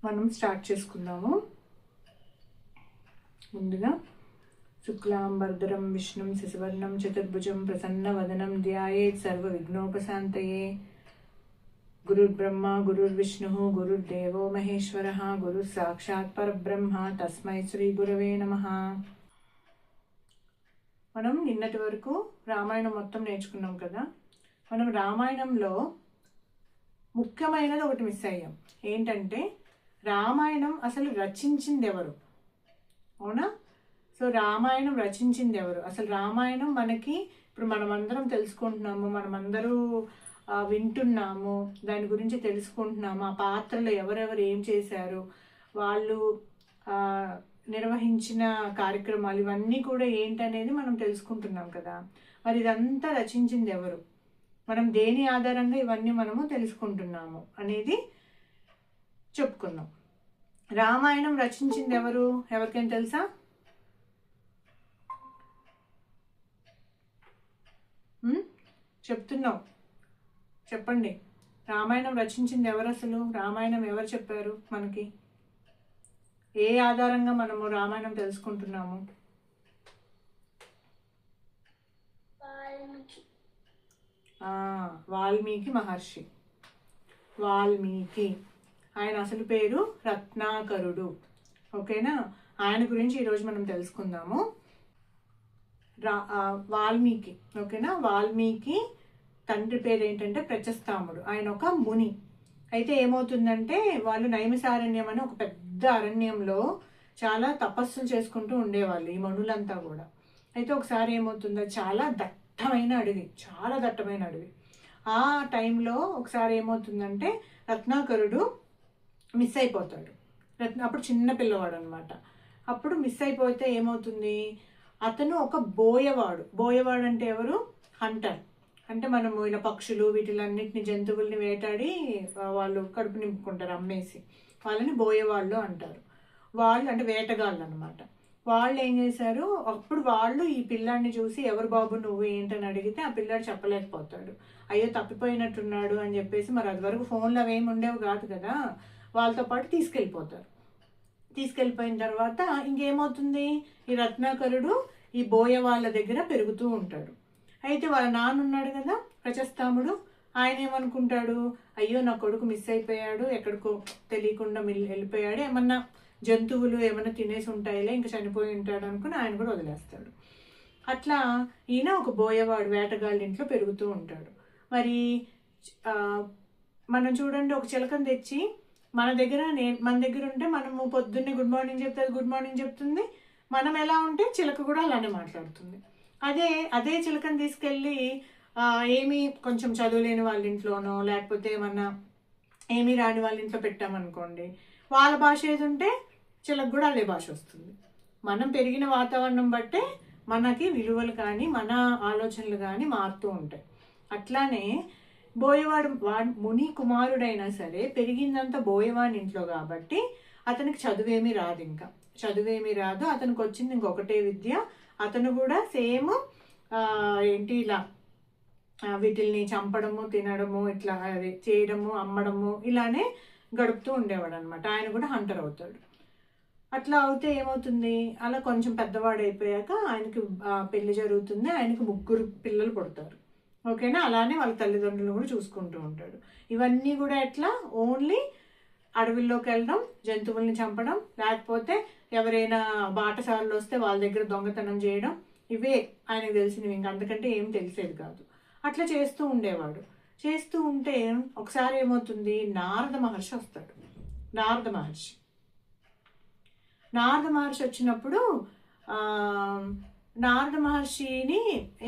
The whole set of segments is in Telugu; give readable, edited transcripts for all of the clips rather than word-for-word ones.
మనం స్టార్ట్ చేసుకుందాము. ముందుగా శుక్లాంబరధరం విష్ణుం శశివర్ణం చతుర్భుజం ప్రసన్నవదనం ధ్యాయేత్ సర్వవిఘ్నోపశాంతయే. గురుర్బ్రహ్మ గురుర్విష్ణుః గురుర్దేవో మహేశ్వరః గురుః సాక్షాత్ పరబ్రహ్మ తస్మై శ్రీ గురవే నమః. మనం నిన్నటి వరకు రామాయణం మొత్తం నేర్చుకున్నాం కదా. మనం రామాయణంలో ముఖ్యమైనది ఒకటి మిస్ అయ్యాం. ఏంటంటే రామాయణం అసలు రచించింది ఎవరు? అవునా? సో రామాయణం రచించింది ఎవరు? అసలు రామాయణం మనకి ఇప్పుడు మనమందరం తెలుసుకుంటున్నాము, మనమందరూ వింటున్నాము, దాని గురించి తెలుసుకుంటున్నాము. ఆ పాత్రలు ఎవరెవరు ఏం చేశారు, వాళ్ళు నిర్వహించిన కార్యక్రమాలు ఇవన్నీ కూడా ఏంటనేది మనం తెలుసుకుంటున్నాం కదా. మరి ఇదంతా రచించింది ఎవరు, మనం దేని ఆధారంగా ఇవన్నీ మనము తెలుసుకుంటున్నాము అనేది చెప్పుకుందాం. రామాయణం రచించింది ఎవరు? ఎవరికైనా తెలుసా? చెప్తున్నావు, చెప్పండి. రామాయణం రచించింది ఎవరు? అసలు రామాయణం ఎవరు చెప్పారు మనకి? ఏ ఆధారంగా మనము రామాయణం తెలుసుకుంటున్నాము? వాల్మీకి మహర్షి. వాల్మీకి, ఆయన అసలు పేరు రత్నాకరుడు. ఓకేనా? ఆయన గురించి ఈరోజు మనం తెలుసుకుందాము. వాల్మీకి, ఓకేనా? వాల్మీకి తండ్రి పేరు ఏంటంటే ప్రచస్తాముడు. ఆయన ఒక ముని. అయితే ఏమవుతుందంటే వాళ్ళు నైమిసారణ్యం అని ఒక పెద్ద అరణ్యంలో చాలా తపస్సులు చేసుకుంటూ ఉండేవాళ్ళు, ఈ మనులంతా కూడా. అయితే ఒకసారి ఏమవుతుందో, చాలా దట్టమైన అడవి, చాలా దట్టమైన అడవి. ఆ టైంలో ఒకసారి ఏమవుతుందంటే రత్నాకరుడు మిస్ అయిపోతాడు. అప్పుడు చిన్న పిల్లవాడు అనమాట. అప్పుడు మిస్ అయిపోతే ఏమవుతుంది, అతను ఒక బోయవాడు. బోయవాడు అంటే ఎవరు? హంటర్. అంటే మనము ఇలా పక్షులు వీటిలన్నిటిని జంతువుల్ని వేటాడి వాళ్ళు కడుపు నింపుకుంటారు అమ్మేసి, వాళ్ళని బోయవాళ్ళు అంటారు. వాళ్ళు అంటే వేటగాళ్ళు అనమాట. వాళ్ళు ఏం చేశారు, అప్పుడు వాళ్ళు ఈ పిల్లాడిని చూసి ఎవరు బాబు నువ్వు ఏంటని అడిగితే ఆ పిల్లాడు చెప్పలేకపోతాడు. అయ్యో తప్పిపోయినట్టున్నాడు అని చెప్పేసి, మరి అది వరకు ఫోన్లు అవేమి ఉండేవి కాదు కదా, వాళ్ళతో పాటు తీసుకెళ్ళిపోతారు. తీసుకెళ్ళిపోయిన తర్వాత ఇంకేమవుతుంది, ఈ రత్నాకరుడు ఈ బోయ వాళ్ళ దగ్గర పెరుగుతూ ఉంటాడు. అయితే వాళ్ళ నాన్న ఉన్నాడు కదా ప్రచస్తాముడు, ఆయన ఏమనుకుంటాడు, అయ్యో నా కొడుకు మిస్ అయిపోయాడు, ఎక్కడికో తెలియకుండా వెళ్ళిపోయాడు, ఏమన్నా జంతువులు ఏమన్నా తినేసి ఉంటాయిలే, ఇంకా చనిపోయి ఉంటాడు అనుకుని ఆయన కూడా వదిలేస్తాడు. అట్లా ఈయన ఒక బోయవాడు వేటగాళ్ళ ఇంట్లో పెరుగుతూ ఉంటాడు. మరి మనం చూడండి, ఒక చిలకను తెచ్చి మన దగ్గర ఉంటే మనము పొద్దున్నే గుడ్ మార్నింగ్ చెప్తే గుడ్ మార్నింగ్ చెప్తుంది. మనం ఎలా ఉంటే చిలక కూడా అలానే మాట్లాడుతుంది. అదే చిలకను తీసుకెళ్ళి ఏమీ కొంచెం చదువులేని వాళ్ళ ఇంట్లోనో లేకపోతే ఏమన్నా ఏమీ రాని వాళ్ళ ఇంట్లో పెట్టామనుకోండి, వాళ్ళ భాష ఏది ఉంటే చిలక కూడా అదే భాష వస్తుంది. మనం పెరిగిన వాతావరణం బట్టే మనకి విలువలు కానీ మన ఆలోచనలు కానీ మారుతూ ఉంటాయి. అట్లానే బోయవాడు ముని కుమారుడైనా సరే పెరిగిందంతా బోయవాడి ఇంట్లో కాబట్టి అతనికి చదువేమీ రాదు. ఇంకా చదువేమీ రాదు. అతనికి వచ్చింది ఇంకొకటే విద్య. అతను కూడా సేమ్ ఏంటి ఇలా వీటిల్ని చంపడము, తినడము, ఇట్లా చేయడము, అమ్మడము ఇలానే గడుపుతూ ఉండేవాడు అనమాట. ఆయన కూడా హంటర్ అవుతాడు. అట్లా అవుతే ఏమవుతుంది, అలా కొంచెం పెద్దవాడు అయిపోయాక ఆయనకి పెళ్లి జరుగుతుంది. ఆయనకి 3 పిల్లలు పుడతారు. ఓకేనా? అలానే వాళ్ళ తల్లిదండ్రులను కూడా చూసుకుంటూ ఉంటాడు. ఇవన్నీ కూడా ఎట్లా, ఓన్లీ అడవుల్లోకి వెళ్ళడం, జంతువుల్ని చంపడం, లేకపోతే ఎవరైనా బాటసారులు వస్తే వాళ్ళ దగ్గర దొంగతనం చేయడం, ఇవే ఆయనకు తెలిసినవి. ఇంకా అంతకంటే ఏం తెలిసేది కాదు. అట్లా చేస్తూ ఉండేవాడు. చేస్తూ ఉంటే ఒకసారి ఏమవుతుంది, నారద మహర్షి వస్తాడు. నారద మహర్షి వచ్చినప్పుడు నారద మహర్షిని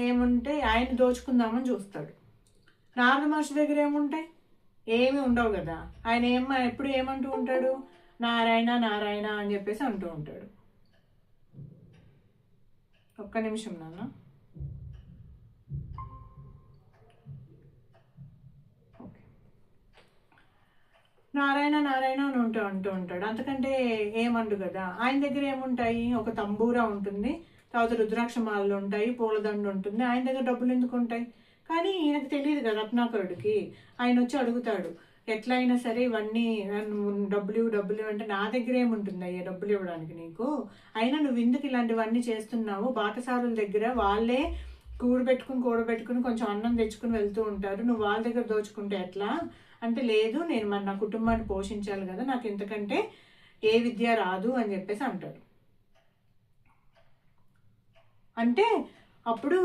ఏముంటే ఆయన దోచుకుందామని చూస్తాడు. నారద మహర్షి దగ్గర ఏముంటాయి, ఏమి ఉండవు కదా. ఆయన ఎప్పుడు ఏమంటూ ఉంటాడు, నారాయణ నారాయణ అని చెప్పేసి అంటూ ఉంటాడు. ఒక్క నిమిషం నాన్న. నారాయణ నారాయణ అని అంటూ ఉంటాడు. అంతకంటే ఏమండు కదా. ఆయన దగ్గర ఏముంటాయి, ఒక తంబూరా ఉంటుంది, తర్వాత రుద్రాక్షమాలలు ఉంటాయి, పూలదండ ఉంటుంది. ఆయన దగ్గర డబ్బులు ఎందుకు ఉంటాయి? కానీ ఈయనకు తెలియదు కదా రత్నాకరుడికి. ఆయన వచ్చి అడుగుతాడు, ఎట్లయినా సరే ఇవన్నీ డబ్బులు అంటే నా దగ్గర ఏముంటుంది అయ్యా డబ్బులు ఇవ్వడానికి నీకు, అయినా నువ్వు ఎందుకు ఇలాంటివన్నీ చేస్తున్నావు, బాటసారుల దగ్గర వాళ్ళే కూడబెట్టుకుని కొంచెం అన్నం తెచ్చుకుని వెళ్తూ ఉంటారు, నువ్వు వాళ్ళ దగ్గర దోచుకుంటే ఎట్లా అంటే, లేదు నేను మరి నా కుటుంబాన్ని పోషించాలి కదా, నాకు ఇంతకంటే ఏ విద్య రాదు అని చెప్పేసి అంటాడు. అంటే అప్పుడు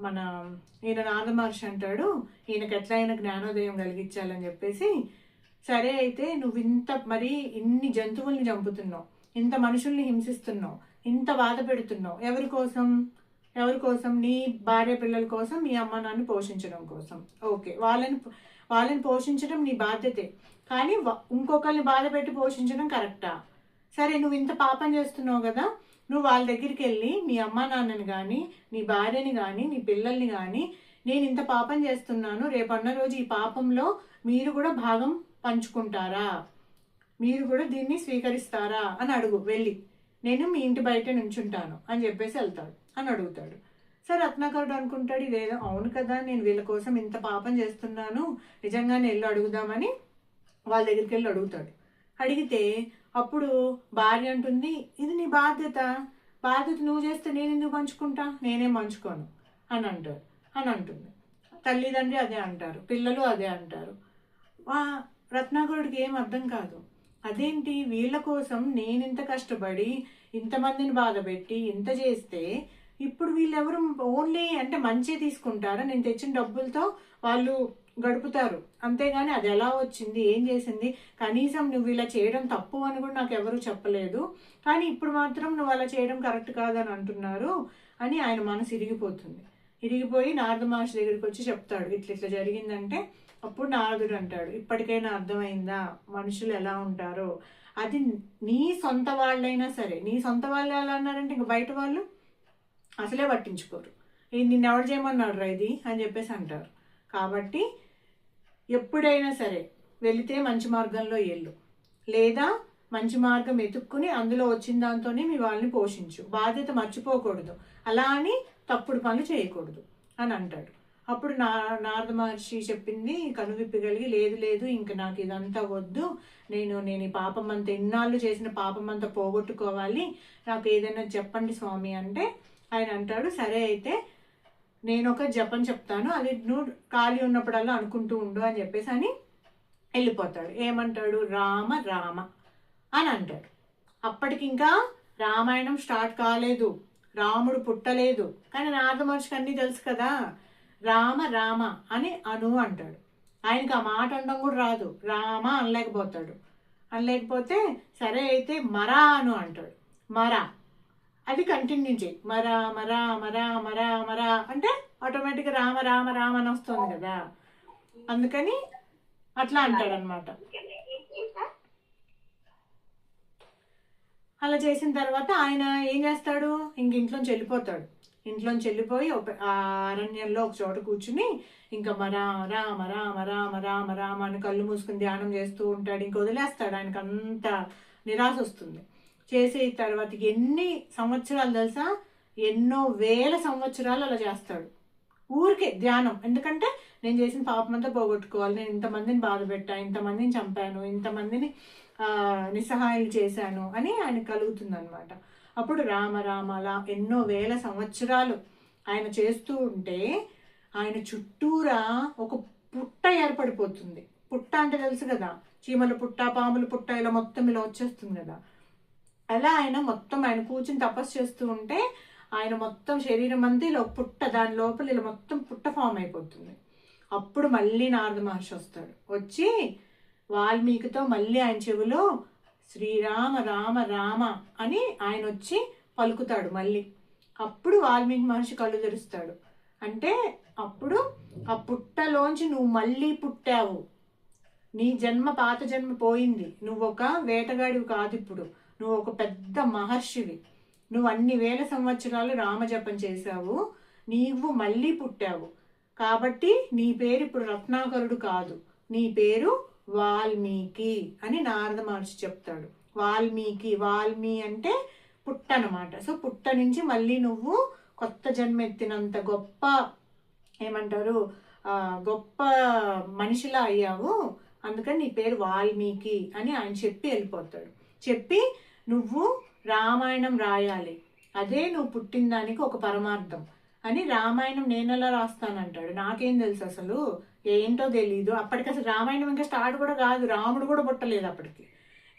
మన ఈయన నారద మహర్షి అంటాడు, ఈయనకి ఎట్లయినా జ్ఞానోదయం కలిగించాలని చెప్పేసి, సరే అయితే నువ్వు మరి ఇన్ని జంతువుల్ని చంపుతున్నావు, ఇంత మనుషుల్ని హింసిస్తున్నావు, ఇంత బాధ పెడుతున్నావు, ఎవరి కోసం నీ భార్య పిల్లల కోసం, మీ అమ్మ నాన్న పోషించడం కోసం. ఓకే, వాళ్ళని పోషించడం నీ బాధ్యతే, కానీ ఇంకొకరిని బాధ పెట్టి పోషించడం కరెక్టా? సరే నువ్వు ఇంత పాపం చేస్తున్నావు కదా, నువ్వు వాళ్ళ దగ్గరికి వెళ్ళి మీ అమ్మ నాన్నని కానీ, నీ భార్యని కానీ, నీ పిల్లల్ని కానీ, నేను ఇంత పాపం చేస్తున్నాను, రేపన్న రోజు ఈ పాపంలో మీరు కూడా భాగం పంచుకుంటారా, మీరు కూడా దీన్ని స్వీకరిస్తారా అని అడుగు వెళ్ళి, నేను మీ ఇంటి బయట నుంచుంటాను అని చెప్పేసి వెళ్తాడు అని అడుగుతాడు. సరే రత్నాకరుడు అనుకుంటాడు, ఇదేదో అవును కదా, నేను వీళ్ళ కోసం ఇంత పాపం చేస్తున్నాను, నిజంగానే వెళ్ళి అడుగుదామని వాళ్ళ దగ్గరికి వెళ్ళి అడుగుతాడు. అడిగితే అప్పుడు భార్య అంటుంది, ఇది నీ బాధ్యత నువ్వు చేస్తే నేను ఎందుకు పంచుకుంటా, నేనేం పంచుకోను అని అంటుంది. తల్లిదండ్రి అదే అంటారు, పిల్లలు అదే అంటారు. రత్నాకరుడికి ఏం అర్థం కాదు, అదేంటి వీళ్ళ కోసం నేనింత కష్టపడి ఇంతమందిని బాధ పెట్టి ఇంత చేస్తే ఇప్పుడు వీళ్ళెవరు ఓన్లీ అంటే మంచి తీసుకుంటారా, నేను తెచ్చిన డబ్బులతో వాళ్ళు గడుపుతారు, అంతేగాని అది ఎలా వచ్చింది, ఏం చేసింది, కనీసం నువ్వు ఇలా చేయడం తప్పు అని కూడా నాకు ఎవరు చెప్పలేదు, కానీ ఇప్పుడు మాత్రం నువ్వు అలా చేయడం కరెక్ట్ కాదని అంటున్నారు అని ఆయన మనసు ఇరిగిపోయి నారద మహర్షి దగ్గరికి వచ్చి చెప్తాడు, ఇట్లా జరిగిందంటే. అప్పుడు నారదుడు అంటాడు, ఇప్పటికైనా అర్థమైందా మనుషులు ఎలా ఉంటారో, అది నీ సొంత వాళ్ళైనా సరే, నీ సొంత వాళ్ళు ఎలా అన్నారంటే ఇంక బయట వాళ్ళు అసలే పట్టించుకోరు, నిన్ను ఎవరు చేయమన్నాడు రా ఇది అని చెప్పేసి అంటారు. కాబట్టి ఎప్పుడైనా సరే వెళితే మంచి మార్గంలో వెళ్ళు, లేదా మంచి మార్గం ఎతుక్కుని అందులో వచ్చిన దాంతోనే మీ వాళ్ళని పోషించు, బాధ్యత మర్చిపోకూడదు, అలా అని తప్పుడు పనులు చేయకూడదు అని అంటాడు. అప్పుడు నారద మహర్షి చెప్పింది కనువిప్పగలిగి, లేదు ఇంక నాకు ఇదంతా వద్దు, నేను ఈ పాపం అంతా ఇన్నాళ్ళు చేసిన పాపం అంతా పోగొట్టుకోవాలి, నాకు ఏదైనా చెప్పండి స్వామి అంటే ఆయన అంటాడు, సరే అయితే నేను ఒక జపం చెప్తాను, అది నువ్వు ఖాళీ ఉన్నప్పుడల్లా అనుకుంటూ ఉండు అని చెప్పేసి అని వెళ్ళిపోతాడు. ఏమంటాడు, రామ రామ అని అంటాడు. అప్పటికి ఇంకా రామాయణం స్టార్ట్ కాలేదు, రాముడు పుట్టలేదు, కానీ నారద మహర్షికి అన్నీ తెలుసు కదా, రామ రామ అని అంటాడు. ఆయనకి ఆ మాట అనడం కూడా రాదు, రామ అనలేకపోతే సరే అయితే మరా అంటాడు. మరా అది కంటిన్యూ చేయి, మరా మరా మరా మరా మరా అంటే ఆటోమేటిక్గా రామ రామ రామ అని వస్తుంది కదా, అందుకని అట్లా అంటాడు అనమాట. అలా చేసిన తర్వాత ఆయన ఏం చేస్తాడు, ఇంట్లోంచి వెళ్ళిపోతాడు. ఇంట్లోంచి వెళ్ళిపోయి ఆ అరణ్యంలో ఒక చోట కూర్చుని ఇంకా రామ రామ రామ రామ రామ రామ అని కళ్ళు మూసుకుని ధ్యానం చేస్తూ ఉంటాడు. ఇంక వదిలేస్తాడు, ఆయనకు అంత నిరాశ వస్తుంది. చేసే తర్వాత ఎన్ని సంవత్సరాలు తెలుసా, ఎన్నో వేల సంవత్సరాలు అలా చేస్తాడు ఊరికే ధ్యానం. ఎందుకంటే నేను చేసిన పాపం అంతా పోగొట్టుకోవాలి, నేను ఇంతమందిని బాధ పెట్టా, ఇంతమందిని చంపాను, ఇంతమందిని నిస్సహాయాలు చేశాను అని ఆయన కలుగుతుంది అనమాట. అప్పుడు రామ రామ అలా ఎన్నో వేల సంవత్సరాలు ఆయన చేస్తూ ఉంటే ఆయన చుట్టూరా ఒక పుట్ట ఏర్పడిపోతుంది. పుట్ట అంటే తెలుసు కదా, చీమల పుట్ట, పాముల పుట్ట, ఇలా మొత్తం ఇలా వచ్చేస్తుంది కదా. అలా ఆయన కూర్చుని తపస్సు చేస్తూ ఉంటే ఆయన మొత్తం శరీరం అంతా ఇలా పుట్ట, దాని లోపల ఇలా మొత్తం పుట్ట ఫామ్ అయిపోతుంది. అప్పుడు మళ్ళీ నారద మహర్షి వస్తాడు. వచ్చి వాల్మీకితో మళ్ళీ ఆయన చెవిలో శ్రీరామ రామ రామ అని ఆయన వచ్చి పలుకుతాడు మళ్ళీ. అప్పుడు వాల్మీకి మహర్షి కళ్ళు తెరుస్తాడు. అంటే అప్పుడు ఆ పుట్టలోంచి నువ్వు మళ్ళీ పుట్టావు, నీ జన్మ పాత జన్మ పోయింది, నువ్వు ఒక వేటగాడివి కాదు, ఇప్పుడు నువ్వు ఒక పెద్ద మహర్షివి, నువ్వు అన్ని వేల సంవత్సరాలు రామజపం చేశావు, నీవు మళ్ళీ పుట్టావు, కాబట్టి నీ పేరు ఇప్పుడు రత్నాకరుడు కాదు, నీ పేరు వాల్మీకి అని నారద మహర్షి చెప్తాడు. వాల్మీ అంటే పుట్ట అనమాట. సో పుట్ట నుంచి మళ్ళీ నువ్వు కొత్త జన్మ ఎత్తినంత గొప్ప గొప్ప మనిషిలా అయ్యావు అందుకని నీ పేరు వాల్మీకి అని ఆయన చెప్పి వెళ్ళిపోతాడు. చెప్పి నువ్వు రామాయణం రాయాలి, అదే నువ్వు పుట్టిన దానికి ఒక పరమార్థం అని. రామాయణం నేనెలా రాస్తానంటాడు. నాకేం తెలుసు అసలు, ఏంటో తెలీదు. అప్పటికి అసలు రామాయణం ఇంకా స్టార్ట్ కూడా కాదు, రాముడు కూడా పుట్టలేదు అప్పటికి.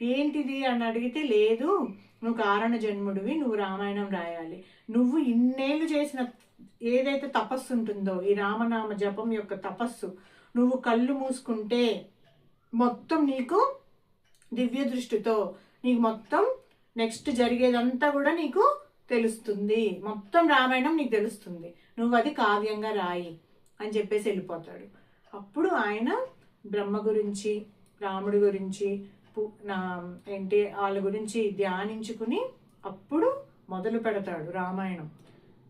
ఏంటిది అని అడిగితే, లేదు నువ్వు కారణ జన్ముడివి, నువ్వు రామాయణం రాయాలి. నువ్వు ఇన్నేళ్ళు చేసిన ఏదైతే తపస్సు ఉంటుందో, ఈ రామనామ జపం యొక్క తపస్సు, నువ్వు కళ్ళు మూసుకుంటే మొత్తం నీకు దివ్య దృష్టితో నీకు మొత్తం నెక్స్ట్ జరిగేదంతా కూడా నీకు తెలుస్తుంది, మొత్తం రామాయణం నీకు తెలుస్తుంది, నువ్వు అది కావ్యంగా రాయి అని చెప్పేసి వెళ్ళిపోతాడు. అప్పుడు ఆయన బ్రహ్మ గురించి, రాముడి గురించి, ఏంటి వాళ్ళ గురించి ధ్యానించుకుని అప్పుడు మొదలు పెడతాడు రామాయణం.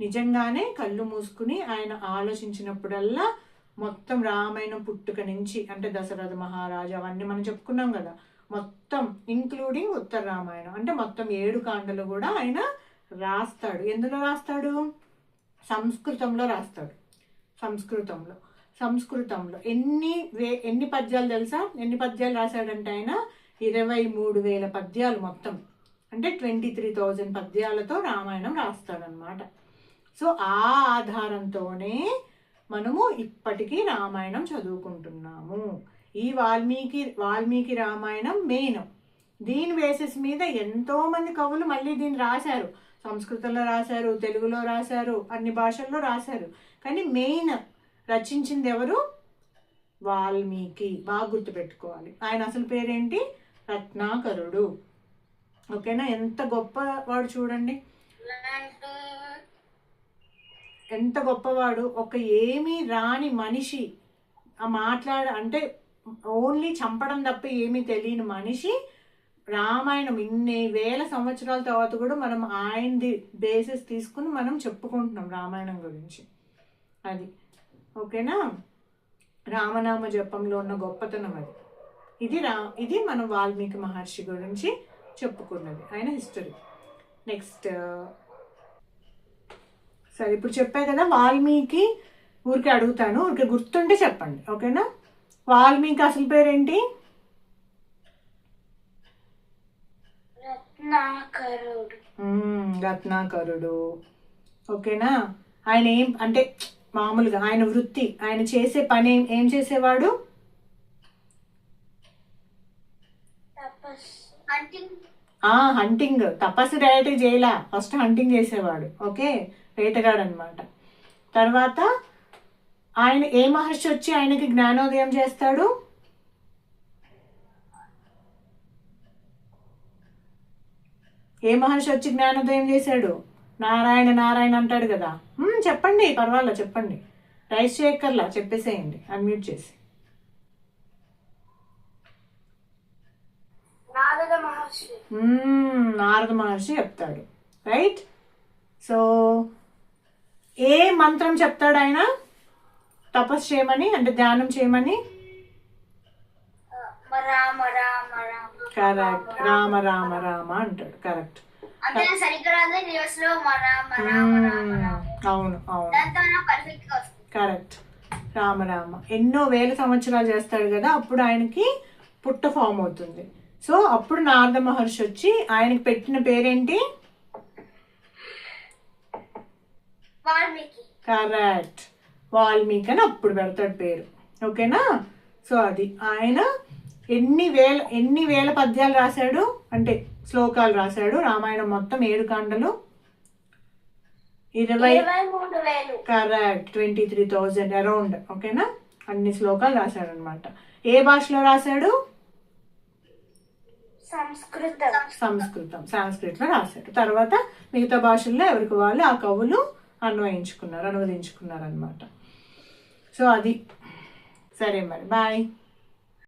నిజంగానే కళ్ళు మూసుకుని ఆయన ఆలోచించినప్పుడల్లా మొత్తం రామాయణం పుట్టుక నుంచి, అంటే దశరథ మహారాజు అవన్నీ మనం చెప్పుకున్నాం కదా, మొత్తం ఇంక్లూడింగ్ ఉత్తర రామాయణం అంటే మొత్తం 7 కాండలు కూడా ఆయన రాస్తాడు. ఎందులో రాస్తాడు? సంస్కృతంలో రాస్తాడు. సంస్కృతంలో ఎన్ని పద్యాలు తెలుసా? ఎన్ని పద్యాలు రాశాడంటే ఆయన 23,000 పద్యాలు మొత్తం, అంటే 23,000 పద్యాలతో రామాయణం రాస్తాడనమాట. సో ఆ ఆధారంతోనే మనము ఇప్పటికీ రామాయణం చదువుకుంటున్నాము. ఈ వాల్మీకి రామాయణం మెయిన్. దీని బేసిస్ మీద ఎంతో మంది కవులు మళ్ళీ దీన్ని రాశారు. సంస్కృతంలో రాశారు, తెలుగులో రాశారు, అన్ని భాషల్లో రాశారు. కానీ మెయిన్ రచించింది ఎవరు? వాల్మీకి. బాగా గుర్తుపెట్టుకోవాలి. ఆయన అసలు పేరేంటి? రత్నాకరుడు. ఓకేనా? ఎంత గొప్పవాడు చూడండి, ఎంత గొప్పవాడు. ఒక ఏమీ రాని మనిషి, అంటే ఓన్లీ చంపడం తప్ప ఏమీ తెలియని మనిషి రామాయణం ఇన్ని వేల సంవత్సరాల తర్వాత కూడా మనం ఆయనది బేసిస్ తీసుకుని మనం చెప్పుకుంటున్నాం రామాయణం గురించి. అది ఓకేనా? రామనామ జపంలో ఉన్న గొప్పతనం అది. ఇది మనం వాల్మీకి మహర్షి గురించి చెప్పుకున్నది, ఆయన హిస్టరీ. నెక్స్ట్ సరే, ఇప్పుడు చెప్పా కదా వాల్మీకి. ఊరికే అడుగుతాను, ఊరికే గుర్తుంటే చెప్పండి, ఓకేనా? వాల్మీకి అసలు పేరేంటి? రత్నాకరుడు. ఓకేనా? ఆయన అంటే మామూలుగా ఆయన వృత్తి, ఆయన చేసే పని ఏం చేసేవాడు? హంటింగ్. తపస్సు డైరెక్ట్గా చేయలా, ఫస్ట్ హంటింగ్ చేసేవాడు. ఓకే, వేటగాడు అనమాట. తర్వాత ఆయన ఏ మహర్షి వచ్చి ఆయనకి జ్ఞానోదయం చేస్తాడు? ఏ మహర్షి వచ్చి జ్ఞానోదయం చేశాడు? నారాయణ అంటాడు కదా. చెప్పండి, పర్వాలా చెప్పండి, రైస్ చేయక్కర్లా, చెప్పేసేయండి అన్మ్యూట్ చేసి. నారద మహర్షి చెప్తాడు, రైట్? సో ఏ మంత్రం చెప్తాడు ఆయన తపస్సు చేయమని, అంటే ధ్యానం చేయమని? కరెక్ట్, రామ రామ రామ అంటాడు. కరెక్ట్. అవును కరెక్ట్. రామ రామ ఎన్నో వేల సంవత్సరాలు చేస్తాడు కదా, అప్పుడు ఆయనకి పుట్ట ఫామ్ అవుతుంది. సో అప్పుడు నారద మహర్షి వచ్చి ఆయనకి పెట్టిన పేరేంటి? కరెక్ట్, వాల్మీకి అని అప్పుడు పెడతాడు పేరు. ఓకేనా? సో అది ఆయన ఎన్ని వేల పద్యాలు రాశాడు, అంటే శ్లోకాలు రాశాడు. రామాయణం మొత్తం 7 కాండలు 23,000. Correct, 23,000 around. ఓకేనా? అన్ని శ్లోకాలు రాశాడు అనమాట. ఏ భాషలో రాశాడు? సంస్కృతంలో రాశాడు. తర్వాత మిగతా భాషల్లో ఎవరికి వాళ్ళు ఆ కవులు అనువదించుకున్నారు అనమాట. సో అది. సరే మరి, బాయ్.